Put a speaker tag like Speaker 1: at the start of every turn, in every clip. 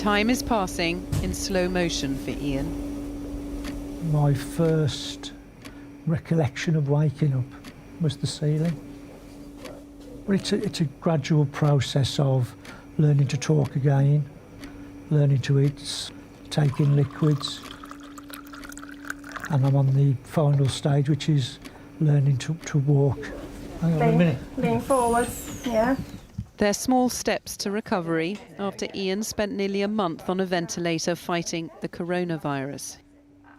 Speaker 1: Time is passing in slow motion for Ian.
Speaker 2: My first recollection of waking up was the ceiling. But it's a gradual process of learning to talk again, learning to eat, taking liquids, and I'm on the final stage, which is learning to walk. Hang on a minute.
Speaker 3: Lean forwards, yeah.
Speaker 1: They're small steps to recovery after Ian spent nearly a month on a ventilator fighting the coronavirus.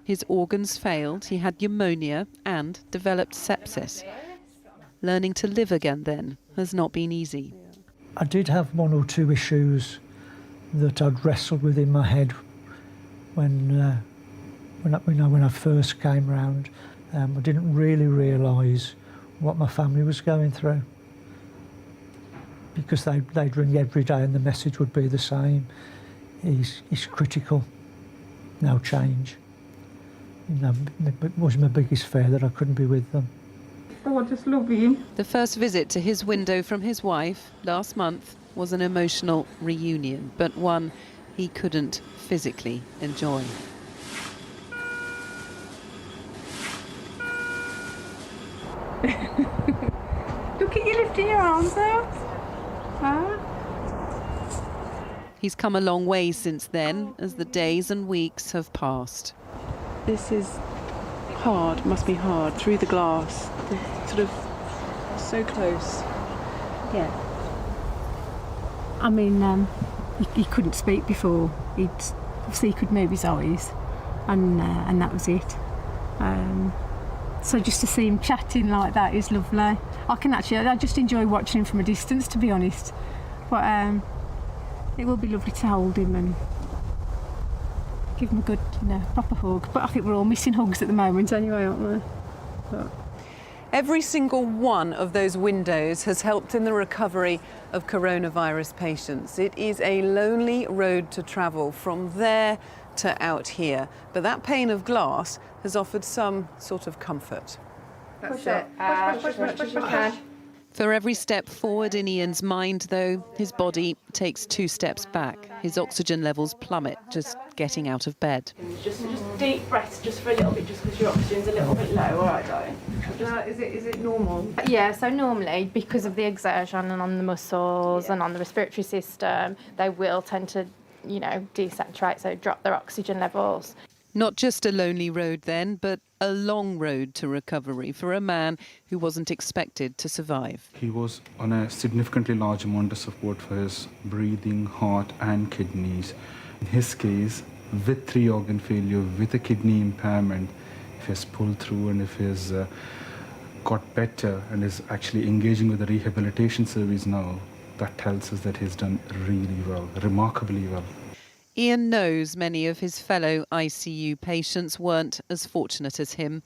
Speaker 1: His organs failed, he had pneumonia and developed sepsis. Learning to live again then has not been easy.
Speaker 2: I did have one or two issues that I'd wrestled with in my head when I first came round. I didn't really realise what my family was going through, because they'd ring every day and the message would be the same. He's critical, no change. You know, it was my biggest fear that I couldn't be with them.
Speaker 3: Oh, I just love him.
Speaker 1: The first visit to his window from his wife last month was an emotional reunion, but one he couldn't physically enjoy.
Speaker 3: Look at you lifting your arms out. Huh?
Speaker 1: He's come a long way since then, as the days and weeks have passed.
Speaker 4: This is hard, must be hard, through the glass. They're sort of so close.
Speaker 3: Yeah. I mean, he couldn't speak before. Obviously he could move his eyes, and that was it. So just to see him chatting like that is lovely. I just enjoy watching him from a distance, to be honest. But it will be lovely to hold him and give him a good, proper hug. But I think we're all missing hugs at the moment anyway, aren't we? But
Speaker 1: Every single one of those windows has helped in the recovery of coronavirus patients. It is a lonely road to travel from there to out here, but that pane of glass has offered some sort of comfort.
Speaker 3: push it. Push as you can.
Speaker 1: For every step forward in Ian's mind, though, his body takes 2 steps back. His oxygen levels plummet just getting out of bed.
Speaker 4: Just deep breaths, just for a little bit, just because your oxygen's a little bit low. All right, darling. Is it normal?
Speaker 5: Yeah, so normally, because of the exertion and on the muscles and on the respiratory system, they will tend to, desaturate, so drop their oxygen levels.
Speaker 1: Not just a lonely road then, but a long road to recovery for a man who wasn't expected to survive.
Speaker 6: He was on a significantly large amount of support for his breathing, heart and kidneys. In his case, with 3 organ failure, with a kidney impairment, if he has pulled through and if he has got better and is actually engaging with the rehabilitation service now, that tells us that he's done really well, remarkably well.
Speaker 1: Ian knows many of his fellow ICU patients weren't as fortunate as him.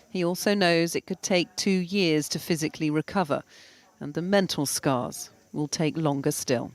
Speaker 1: He also knows it could take 2 years to physically recover, and the mental scars will take longer still.